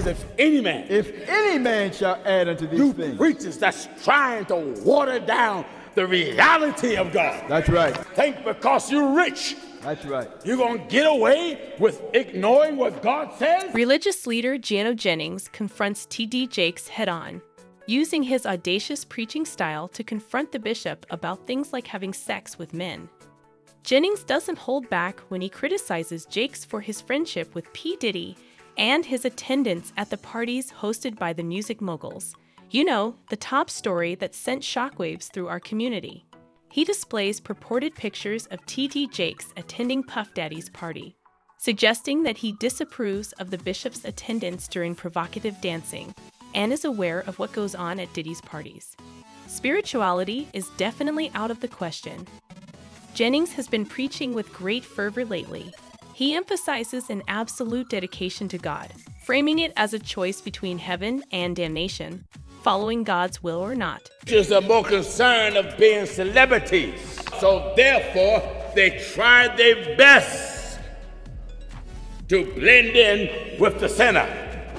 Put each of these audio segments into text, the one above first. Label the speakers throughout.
Speaker 1: If any man shall add unto these things.
Speaker 2: Preachers that's trying to water down the reality of God.
Speaker 1: That's right.
Speaker 2: Think because you're rich.
Speaker 1: That's right.
Speaker 2: You're going to get away with ignoring what God says?
Speaker 3: Religious leader Gano Jennings confronts T.D. Jakes head-on, using his audacious preaching style to confront the bishop about things like having sex with men. Jennings doesn't hold back when he criticizes Jakes for his friendship with P. Diddy and his attendance at the parties hosted by the music moguls. You know, the top story that sent shockwaves through our community. He displays purported pictures of T.D. Jakes attending Puff Daddy's party, suggesting that he disapproves of the bishop's attendance during provocative dancing and is aware of what goes on at Diddy's parties. Spirituality is definitely out of the question. Jennings has been preaching with great fervor lately. He emphasizes an absolute dedication to God, framing it as a choice between heaven and damnation, following God's will or not.
Speaker 2: Just are more concerned of being celebrities. So therefore, they try their best to blend in with the sinner.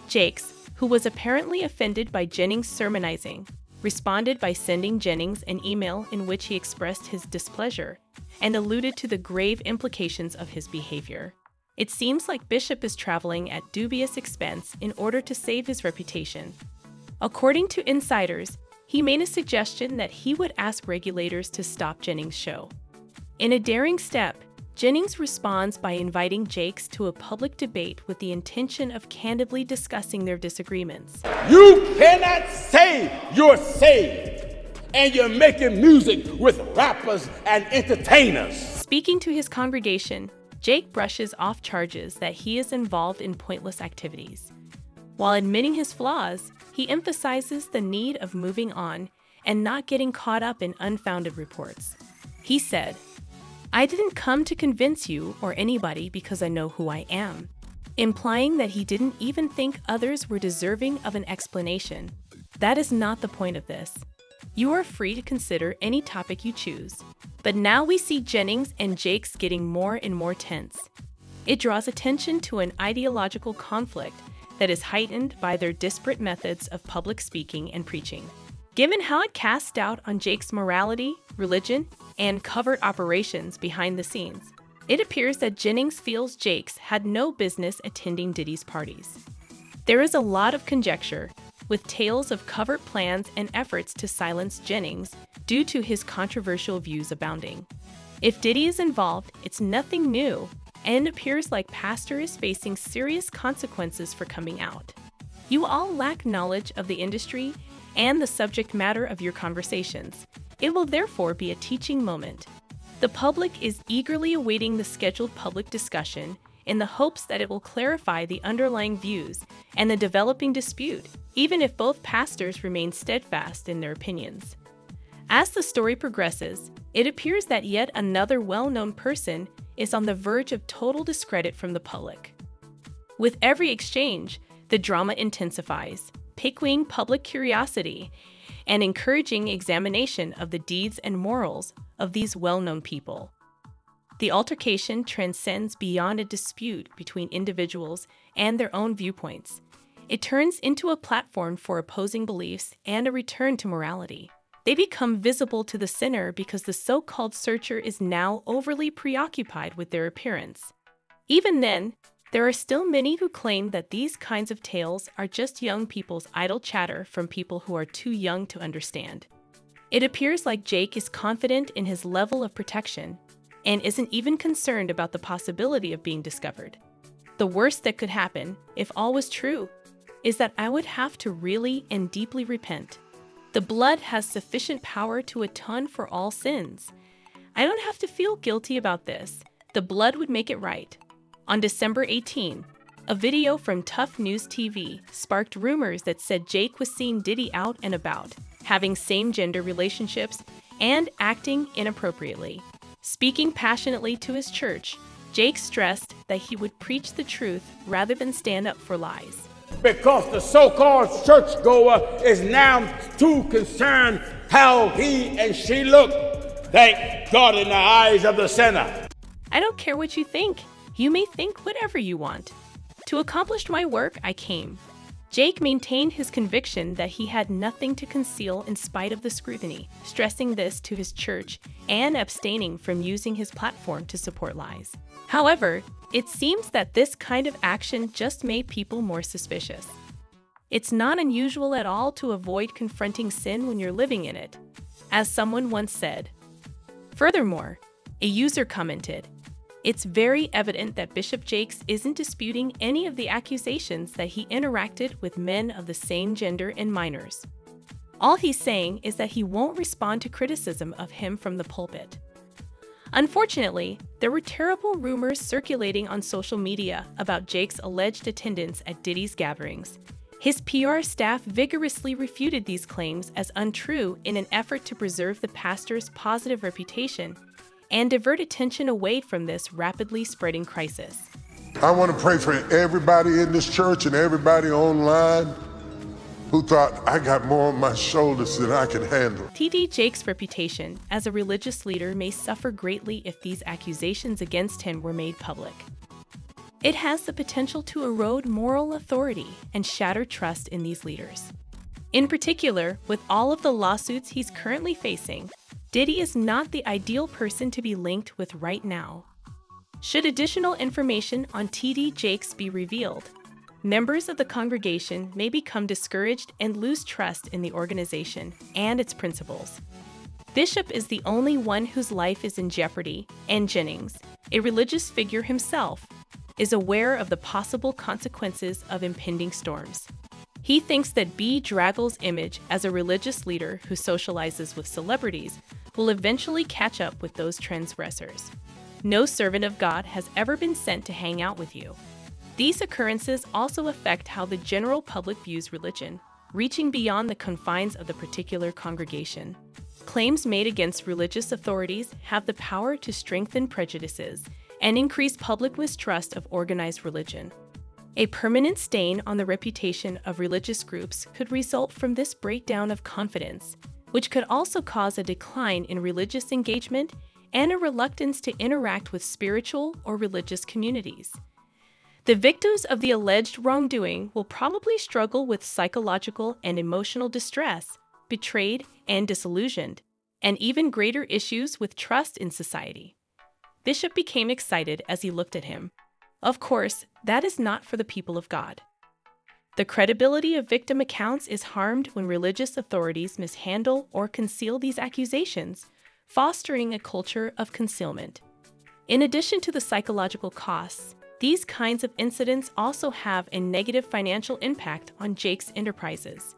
Speaker 3: Jakes, who was apparently offended by Jennings' sermonizing, responded by sending Jennings an email in which he expressed his displeasure and alluded to the grave implications of his behavior. It seems like Bishop is traveling at dubious expense in order to save his reputation. According to insiders, he made a suggestion that he would ask regulators to stop Jennings' show. In a daring step, Jennings responds by inviting Jakes to a public debate with the intention of candidly discussing their disagreements.
Speaker 2: You cannot say you're saved and you're making music with rappers and entertainers.
Speaker 3: Speaking to his congregation, Jake brushes off charges that he is involved in pointless activities. While admitting his flaws, he emphasizes the need of moving on and not getting caught up in unfounded reports. He said, "I didn't come to convince you or anybody because I know who I am," implying that he didn't even think others were deserving of an explanation. That is not the point of this. You are free to consider any topic you choose. But now we see Jennings and Jakes getting more and more tense. It draws attention to an ideological conflict that is heightened by their disparate methods of public speaking and preaching. Given how it casts doubt on Jakes' morality, religion, and covert operations behind the scenes, it appears that Jennings feels Jakes had no business attending Diddy's parties. There is a lot of conjecture, with tales of covert plans and efforts to silence Jennings due to his controversial views abounding. If Diddy is involved, it's nothing new, and it appears like Pastor is facing serious consequences for coming out. You all lack knowledge of the industry and the subject matter of your conversations. It will therefore be a teaching moment. The public is eagerly awaiting the scheduled public discussion in the hopes that it will clarify the underlying views and the developing dispute, even if both pastors remain steadfast in their opinions. As the story progresses, it appears that yet another well-known person is on the verge of total discredit from the public. With every exchange, the drama intensifies, piquing public curiosity and encouraging examination of the deeds and morals of these well-known people. The altercation transcends beyond a dispute between individuals and their own viewpoints. It turns into a platform for opposing beliefs and a return to morality. They become visible to the sinner because the so-called searcher is now overly preoccupied with their appearance. Even then, there are still many who claim that these kinds of tales are just young people's idle chatter from people who are too young to understand. It appears like Jake is confident in his level of protection and isn't even concerned about the possibility of being discovered. The worst that could happen, if all was true, is that I would have to really and deeply repent. The blood has sufficient power to atone for all sins. I don't have to feel guilty about this. The blood would make it right. On December 18, a video from Tough News TV sparked rumors that said Jake was seeing Diddy out and about, having same-gender relationships, and acting inappropriately. Speaking passionately to his church, Jake stressed that he would preach the truth rather than stand up for lies.
Speaker 2: Because the so-called churchgoer is now too concerned how he and she look. Thank God in the eyes of the sinner.
Speaker 3: I don't care what you think. You may think whatever you want. To accomplish my work, I came. Jake maintained his conviction that he had nothing to conceal in spite of the scrutiny, stressing this to his church and abstaining from using his platform to support lies. However, it seems that this kind of action just made people more suspicious. It's not unusual at all to avoid confronting sin when you're living in it, as someone once said. Furthermore, a user commented, "It's very evident that Bishop Jakes isn't disputing any of the accusations that he interacted with men of the same gender and minors. All he's saying is that he won't respond to criticism of him from the pulpit." Unfortunately, there were terrible rumors circulating on social media about Jake's alleged attendance at Diddy's gatherings. His PR staff vigorously refuted these claims as untrue in an effort to preserve the pastor's positive reputation and divert attention away from this rapidly spreading crisis.
Speaker 4: I want to pray for everybody in this church and everybody online who thought I got more on my shoulders than I can handle.
Speaker 3: T.D. Jakes' reputation as a religious leader may suffer greatly if these accusations against him were made public. It has the potential to erode moral authority and shatter trust in these leaders. In particular, with all of the lawsuits he's currently facing, Diddy is not the ideal person to be linked with right now. Should additional information on T.D. Jakes be revealed, members of the congregation may become discouraged and lose trust in the organization and its principles. Bishop is the only one whose life is in jeopardy, and Jennings, a religious figure himself, is aware of the possible consequences of impending storms. He thinks that B. Draggle's image as a religious leader who socializes with celebrities will eventually catch up with those transgressors. No servant of God has ever been sent to hang out with you. These occurrences also affect how the general public views religion, reaching beyond the confines of the particular congregation. Claims made against religious authorities have the power to strengthen prejudices and increase public mistrust of organized religion. A permanent stain on the reputation of religious groups could result from this breakdown of confidence, which could also cause a decline in religious engagement and a reluctance to interact with spiritual or religious communities. The victims of the alleged wrongdoing will probably struggle with psychological and emotional distress, betrayed and disillusioned, and even greater issues with trust in society. Bishop became excited as he looked at him. Of course, that is not for the people of God. The credibility of victim accounts is harmed when religious authorities mishandle or conceal these accusations, fostering a culture of concealment. In addition to the psychological costs, these kinds of incidents also have a negative financial impact on Jake's enterprises.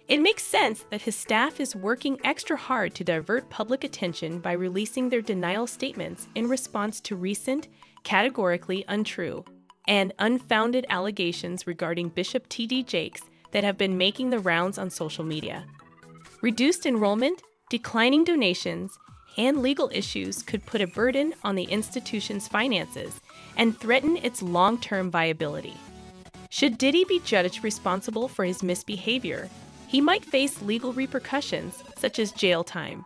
Speaker 3: It makes sense that his staff is working extra hard to divert public attention by releasing their denial statements in response to recent, categorically untrue, and unfounded allegations regarding Bishop T.D. Jakes that have been making the rounds on social media. Reduced enrollment, declining donations, and legal issues could put a burden on the institution's finances and threaten its long-term viability. Should Diddy be judged responsible for his misbehavior, he might face legal repercussions, such as jail time.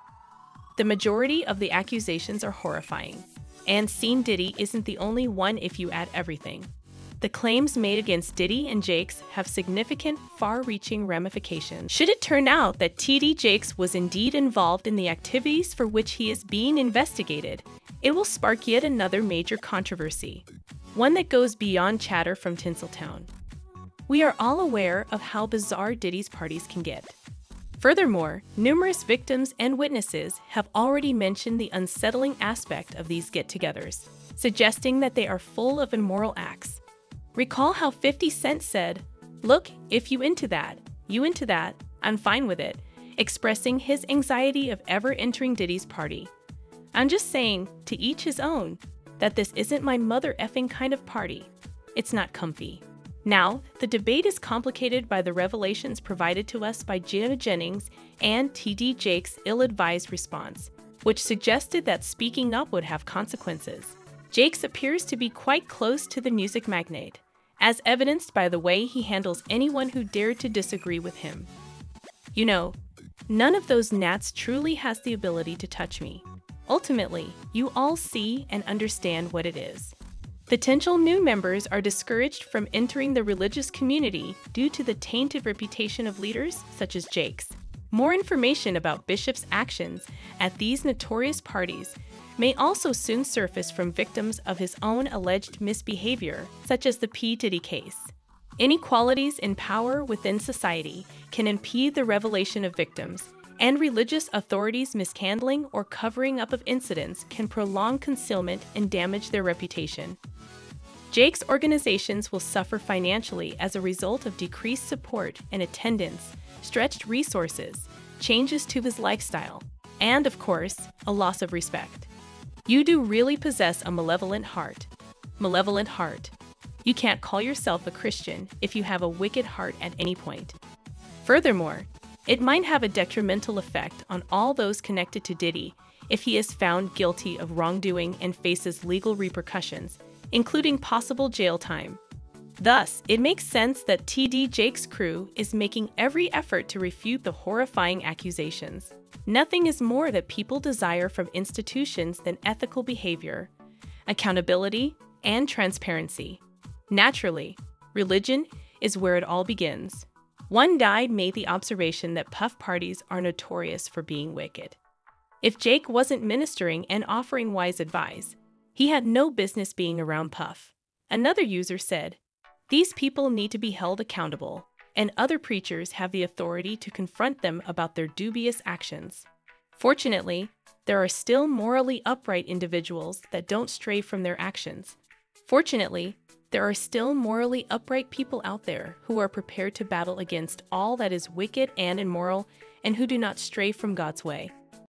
Speaker 3: The majority of the accusations are horrifying, and Sean Diddy isn't the only one if you add everything. The claims made against Diddy and Jakes have significant, far-reaching ramifications. Should it turn out that T.D. Jakes was indeed involved in the activities for which he is being investigated, it will spark yet another major controversy, one that goes beyond chatter from Tinseltown. We are all aware of how bizarre Diddy's parties can get. Furthermore, numerous victims and witnesses have already mentioned the unsettling aspect of these get-togethers, suggesting that they are full of immoral acts. Recall how 50 Cent said, "Look, if you into that, I'm fine with it," expressing his anxiety of ever entering Diddy's party. I'm just saying, to each his own, that this isn't my mother effing kind of party. It's not comfy. Now, the debate is complicated by the revelations provided to us by Gina Jennings and T.D. Jakes' ill-advised response, which suggested that speaking up would have consequences. Jakes appears to be quite close to the music magnate, as evidenced by the way he handles anyone who dared to disagree with him. You know, none of those gnats truly has the ability to touch me. Ultimately, you all see and understand what it is. Potential new members are discouraged from entering the religious community due to the tainted reputation of leaders such as Jake's. More information about Bishop's actions at these notorious parties may also soon surface from victims of his own alleged misbehavior, such as the P. Diddy case. Inequalities in power within society can impede the revelation of victims, and religious authorities' mishandling or covering up of incidents can prolong concealment and damage their reputation. Jake's organizations will suffer financially as a result of decreased support and attendance, stretched resources, changes to his lifestyle, and, of course, a loss of respect. You do really possess a malevolent heart. Malevolent heart. You can't call yourself a Christian if you have a wicked heart at any point. Furthermore, it might have a detrimental effect on all those connected to Diddy if he is found guilty of wrongdoing and faces legal repercussions, including possible jail time. Thus, it makes sense that TD Jake's crew is making every effort to refute the horrifying accusations. Nothing is more that people desire from institutions than ethical behavior, accountability, and transparency. Naturally, religion is where it all begins. One guide made the observation that puff parties are notorious for being wicked. If Jake wasn't ministering and offering wise advice, he had no business being around Puff. Another user said, "These people need to be held accountable, and other preachers have the authority to confront them about their dubious actions." Fortunately, there are still morally upright individuals that don't stray from their actions. Fortunately, there are still morally upright people out there who are prepared to battle against all that is wicked and immoral and who do not stray from God's way.